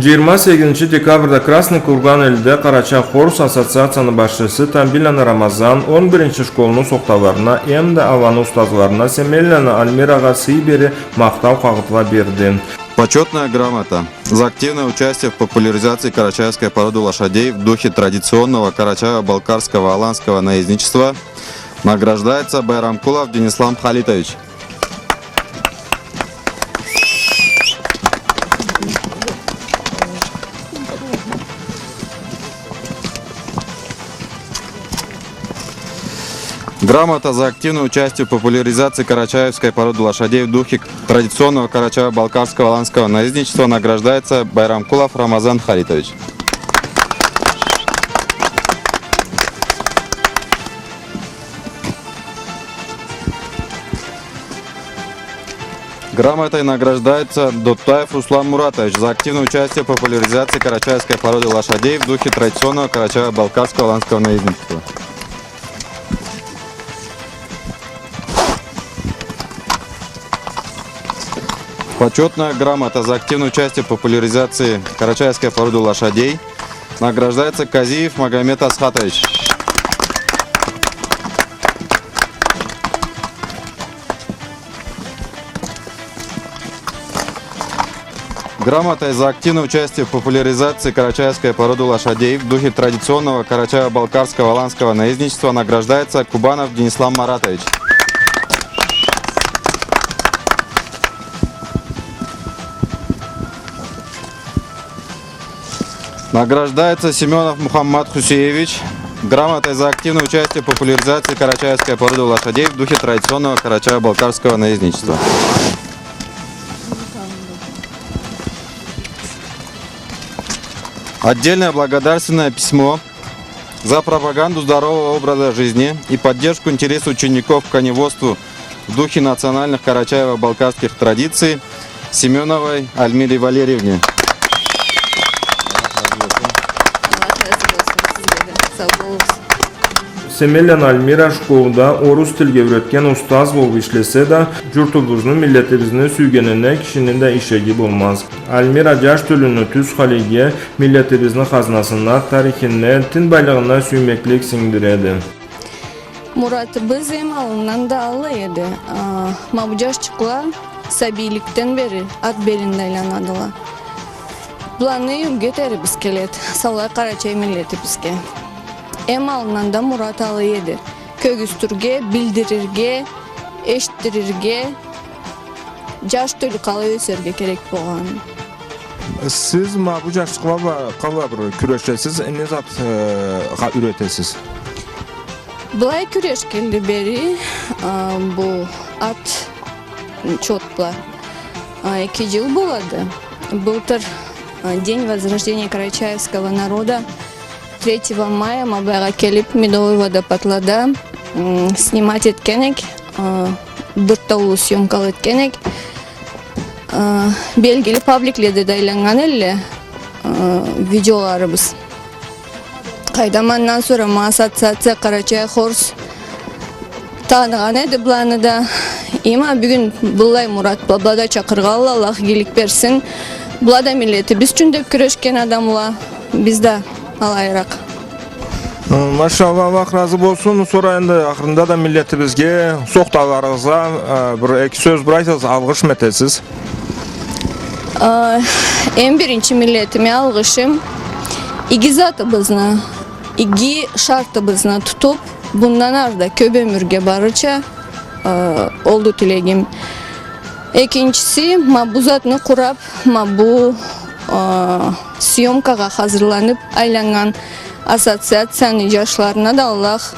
28 dekabrda Krasny Kurgan elinde Karaçay Horus Asosiatsiyasının başçısı Tambilana Ramazan 11-ci şkolunun soqtalarına, hem de avanı ustazlarına Semellana Almiraga Sibiri maqtav kağıtla berdi. Почетная грамота за активное участие в популяризации карачаевской породы лошадей в духе традиционного карачаево-балкарского аланского наездничества награждается Байрамкулов Денислам Халитович. Грамота за активное участие в популяризации карачаевской породы лошадей в духе традиционного карачаево-балкарского аланского наездничества награждается Байрамкулов Рамазан Халитович. Грамотой награждается Доттаев Руслан Муратович за активное участие в популяризации карачаевской породы лошадей в духе традиционного карачаево-балкарского аланского наездничества. Почетная грамота за активное участие в популяризации карачаевской породы лошадей награждается Казиев Магомед Асхатович. Грамотой за активное участие в популяризации карачаевской породы лошадей в духе традиционного карачаево-балкарского аланского наездничества награждается Кубанов Денислам Маратович. Награждается Семенов Мухаммад Хусеевич грамотой за активное участие в популяризации карачаевской породы лошадей в духе традиционного карачаево-балкарского наездничества. Отдельное благодарственное письмо за пропаганду здорового образа жизни и поддержку интересов учеников к коневодству в духе национальных карачаево-балкарских традиций Семеновой Альмире Валерьевне. Semellana Almira şkolunda orus tilge öğretken ustaz bolup işlese de jurtubuzun milletibizini süygenene kişinin de işegi bolmaz. Almira jaş tölünü tüz halige milletibizin haznasına, tarihine, tin baylığına süymeklik singdiredi. Muratыбыз эми алынан да алы эди. Мабу жашчыкла сабийликтен бери ат белинде айланадыла. Буланы үгөтерибиз келет. Салай Карачай миллетибизге. Эми алынан да Мурат алы эди. Көгүстүргө, билдирирге, эштирирге, жаш төлү калай өсөргө керек болгон. Siz bu жашчыкла калай бир күрөшөсүз, эмне зат үйрөтөсүз? Былай күрөшкенди бери бу ат чотла 2 жыл болду. Былтыр День возрождения карачаевского народа 3 мая Мабайга келип Медовый водопадлада снимать эткенек, бир таулуу съемкалуу эткенек. Белгили пабликлерде дайланган эле видеоларыбыз. Кайдамандан sonra ассоциация Карачай Хорс тааныган эди буланы да. Эми бүгүн булай Мурат Баблада чакыргалы, Аллах ийгилик берсин. Булада миллети биз үчүн деп күрөшкен адамла, биз да алайрак. Машалла, Аллах разы болсун. Sonra эndi акырында да миллетибизге, сокталарыңызга бир эки сөз бир айтасыз, алгыш метесиз. Эң биринчи миллетиме алгышым игизатыбызны, иги шартыбызны тутуп, bundan arda көп өмүргө барыча oldu tilegim. Экинчиси, bu zatны курап, bu съемкага hazırlanıp айланган ассоциацияны жашларына да Аллах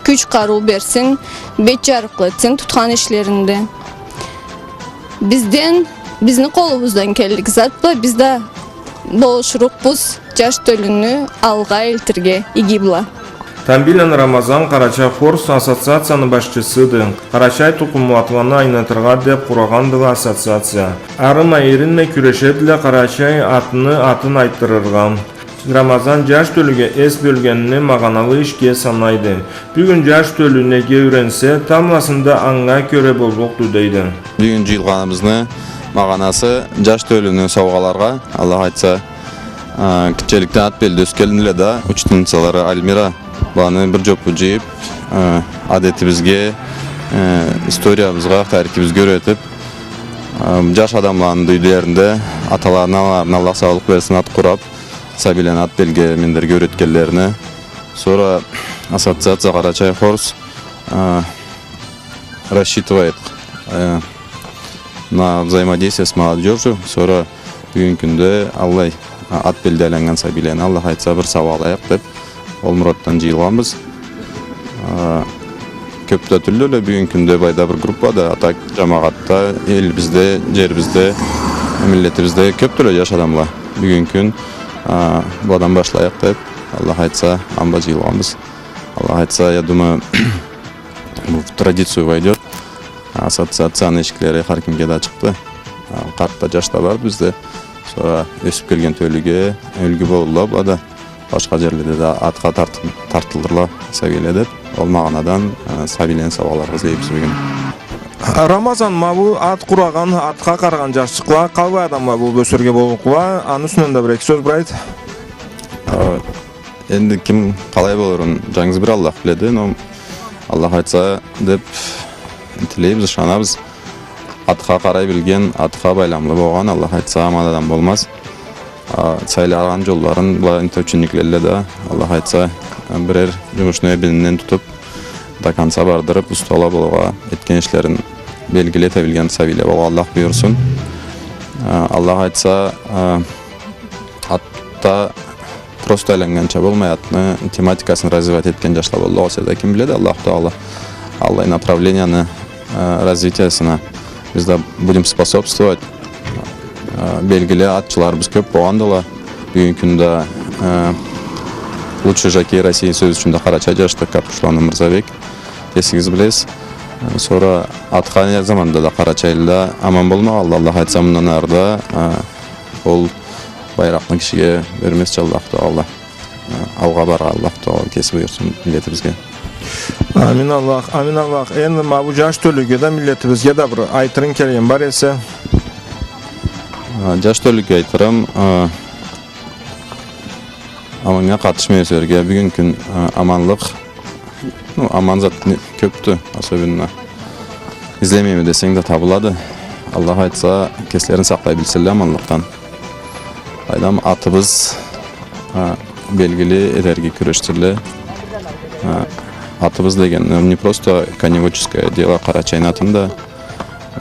күч каруу берсин, бет жарыклы этсин туткан ишлеринде. Биздин колубуздан келдик затпы, биз да болушурукпуз жаш төлүнү алга элтирге игибла. Tambilana Ramazan Карачай Хорус Ассоциацияның başçısıdır. Карачай тұқымлатланы айнатырға деп құрағандығы ассоциация. Арыма ерінме күрешеділі Карачай атын айттырырға. Ramazan жаш төліге эс бөлгенini мағаналы ішке санайды. Бүгін жаш төлі неге үйренсе, тамласында аңға көре болбоқ дейді. Бүгін жиылғанымызны мағанасы жаш төліні сауғаларға, Аллах айтса, Кичеликте ат белде өскелдиле да учтенцалары Альмира баны бир жопу жыйып, адетибизге, историябызга, тарихибизге өйрөтүп, жаш адамлардын үйлөрүндө аталарына Аллах саалык берсин ат курап, сабилен ат белгемендерге өйрөткөнлөрүнө. Sonra ассоциация Карачай Хорс рассчитывает на взаимодействие с молодежью. Sonra бүгүнкү күндө Аллах ат белгиленген сабилени Аллах айтса бир сабак алайык деп ол мураттан жыйылганбыз. Көптө түрлүү эле бүгүнкү күндө байда бир группада, атак жамаатта, элибизде, жерибизде, миллетибизде көптө эле жаш адамлар бүгүнкү күн будан башлайык деп Аллах айтса амба жыйылганбыз. Аллах айтса, я думаю, в традицию войдет. Ассоциацияның ешкілері har kimге да чыкты. Картта жашта бар бизде. Sonra өсүп келген төлүгө үлгү болуп ада башка жерлерде да атка тартылдырла сабиле деп ол маганадан сабилен сабалар излейбиз бүгүн. Рамазан мабу ат кураган, атка караган жашчыкла калбай адамга бул өсөргө болукла, анын үстүнөн бир эки сөз бурайт. Енді кім қалай болырын жаңыз бір Аллах біледі, но Аллах айтса деп тілейбіз, ышанабыз. Атқа қарай білген, атқа байламлы болған, Аллах айтса аман адам болмас. Сайлаған жолларын бұларын учениктерге де Аллах айтса бірер жұмышны белінен тұтып, до конца бардырып, ұстала болуға еткен ішлерін белгілете білген сабиле болуға Аллах бұйырсын. Аллах айтса атта просто айланганча болмай атны тематикасын развивать еткен жашлар болду. Осыда ким билет, Аллах Таала Аллах направленияны развитиясына biz de будем способствовать. Белгілі атчыларыбыз көп болғандыла. Бүгінгі күнде лучший жокей России сөз үшінде Карачай жашты Капушлан Мырзабек. Есіңіз білесіз. Sonra атқа заманда да Карачайда аман болмағалды. Аллах айтса мұнан арда ол байрақны кішіге бермес Аллах Таала. Алға барға Аллах Таала кесіп бұйырсын миллетімізге. Амин Аллах, амин Аллах. Енді мабу жаш төліге де миллетімізге де бір айтырын келген бар есе? Жаш төліге айтырым, аманға қатышмай өсерге бүгін күн аманлық, аман зат көпті, особенно izlemeyimi desең de табылады. Аллах айтса, кеслерін сақлай білселі аманлықтан. Айдам атыбыз белгілі эдерге күрештірлі. Атыбыз деген не просто коневодческое дело, Карачайны атында,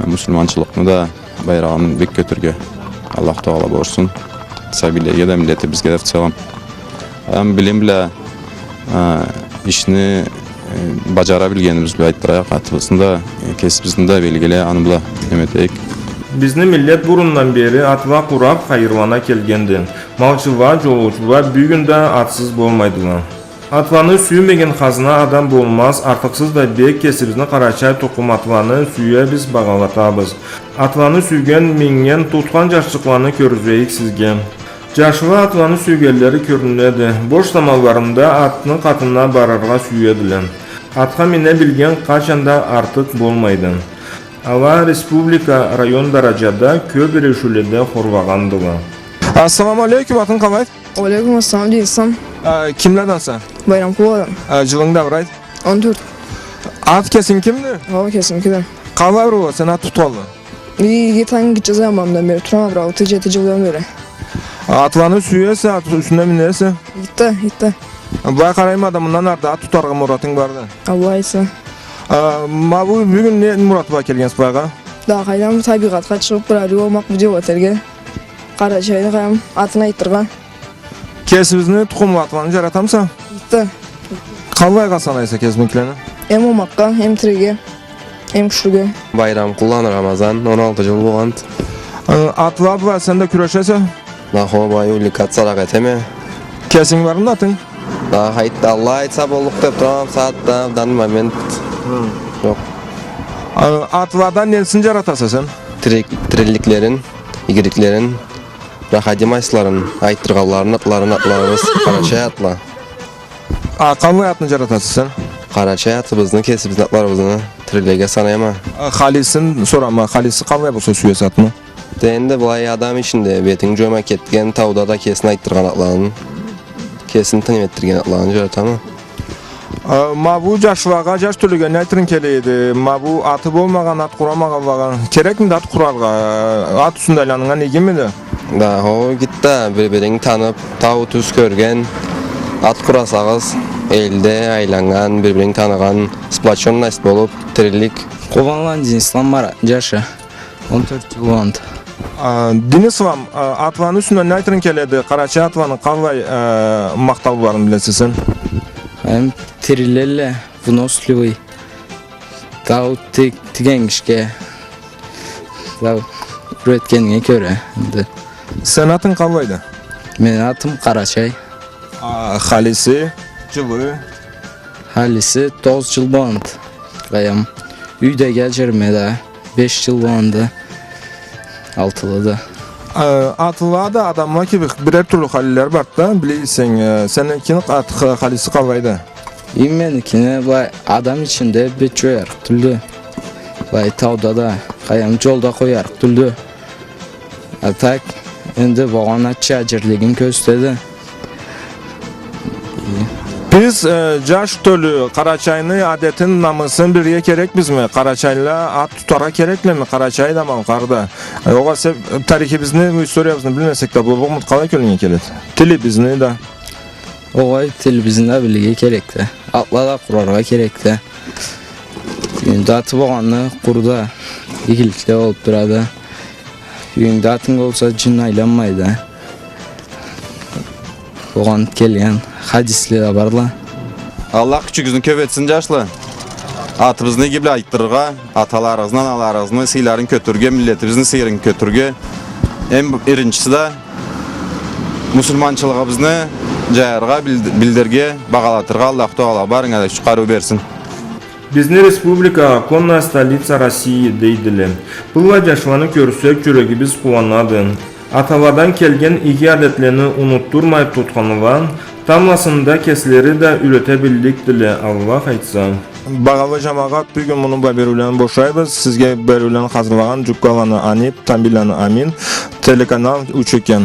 мусульманчылықны да байрағын бек көтірге Аллах Таала болсын. Сабилеге де миллеті бізге де в целом. Білем біле ішіні бажара білгеніміз біле айтпырайық атыбызында, кесібізінде белгілі аны бұла еметейік. Bizni millet burundan beri atva kurap hayırvana kelgendi. Malçıva, jolçuva bugün de atsız bolmaydılar. Atvanı süymegen hazına adam bolmaz, artıksız da bek kesibizini Karacay tokum atvanı süye biz bağalatabız. Atvanı süygen mingen tutkan yaşçıklarını körüzeyik sizge. Jaşıva atvanı süygelleri körünledi. Boş zamanlarında atını katına bararga süyedilen. Atka mine bilgen kaçanda artık bolmaydı. Ава республика район даражада көп решүүлерде хорвагандыгы. Assalamu alaikum, atın қалай? Алейкум ассалам дейсім. Kimlerden sen? Bayramkul adam. Жылыңда buraydı. 14. At kesin kimdi? Hava kesim kide. Қалай бұру, sen at tutqaldı. Geçen gideceğiz zamanda beri. Turan abra 6-7 yıldan beri. Atlanı süyese, at üstüne minese. Gitti. Бұлай қарайым адамынан арда at tutarga muratın vardı. Allah ise. Ma bu bugün ne murat var kelgensiz buyaga? Daha kaydan tabiqatqa çıkıp bir arı olmaq bu деп öterge. Karachayda qayam atını aytırgan. Kesibizini tuxum atvanı jaratamsa? Gitti. Қалай қалсанайса kesminklerini? Hem olmaqqa, hem tirige, hem küşlüge. Bayramkullan Ramazan 16 yıl bolğan. Atlar var, sen de küreşese? Naho bay ulikat sarak eteme. Kesin var mı atın? Daha haytta Allah aytsa bolduk dep turam saatta dan moment. Yok. Atlardan nesini jaratasa sen? Tirilliklerin, igiriklerin, rahadim aysların, aytırğalların atlarımız Karachay atla. Қалай atını jaratasa sen? Karachay atыбыздын, kesibizin atlarımızını tirilega sanayama. Halisin sorama, halisi kalmay bolsa süyesatmı? Endi bulay adam içinde betin joyma ketgen tavda da kesin ayttırgan atlanın. Kesin tınım ettirgen atlanın jör tamam. Ma bu jaşvaga jaş tölüge nätirin keleydi? Ma bu atı bolmagan, at kuramagan bagan. Kerekmi at kurarga? At üstündeylanınga negimidi? Da o gitti birbirini tanıp tav tuz körgen at kurasağız elde aylangan birbirini tanıgan splaçon nasip bolup tirilik. Kovanlan İslam var yaşı 14 yıl oldu. Denisvam, atvanın üstünde nätirin keledi? Karaçay atvanın kalvay maktabı barın bilesisin? Hem tirilelle выносливый. Dağ tigen işke. Dağ üretkenine göre. Sen atın kalvaydı? Men atım Karaçay. Halisi, cıvı. Halisi 9 yıl oldu. Qayam. Üyde gelcerme de 5 yıl oldu. Altılı Atıla da adamlar ki birer türlü haliler var da bileysen seninkini at halisi kalvaydı. İmenikine vay adam içinde bir çoyar tüldü. Vay tavda da qayam yolda koyar tüldü. Atak endi boğana çajirligin köstedi. Biz jaş tölü Karaçayны adetin namısın birge kerekmiz mi? Karaçayla at tutara kerekli mi? Karaçay da mal qarda. Oğa tariximizni, historiyamızını bilmesek de bu umut qalay kölüne kelet. Tili bizni de. Oğay televizinde bilgi gerekti. Atlara kurarga gerekti. Datı boğanı kurda ikilikte olup durada. Datın olsa cin aylanmaydı. Boğan kelgen hadisli de barla. Allah küçüğünüzün köp etsin yaşlı. Atımızını gibi ayttırırga, atalarımızdan analarımızdan sıyların kötürge, milletimizin sıyırın kötürge. En birincisi de musulmançılığımızı jayarga bildirge, bağalatırga Allah Teala barına çıkarı versin. Bizni Respublika Konna Stolica России deydiler. Bulla jaşvanı görsek yüregimiz kuvanadı. Atalardan kelgen iki adetlerini unutturmayıp tutkanıvan, tamlasında kesleri de üretebildik dile Allah aytsa. Bağalı jamagat bugün bunun berülen boşaybız. Sizge berülen hazırlagan Cukkalanı Anip, Tambilanı Amin, telekanal Uçuken.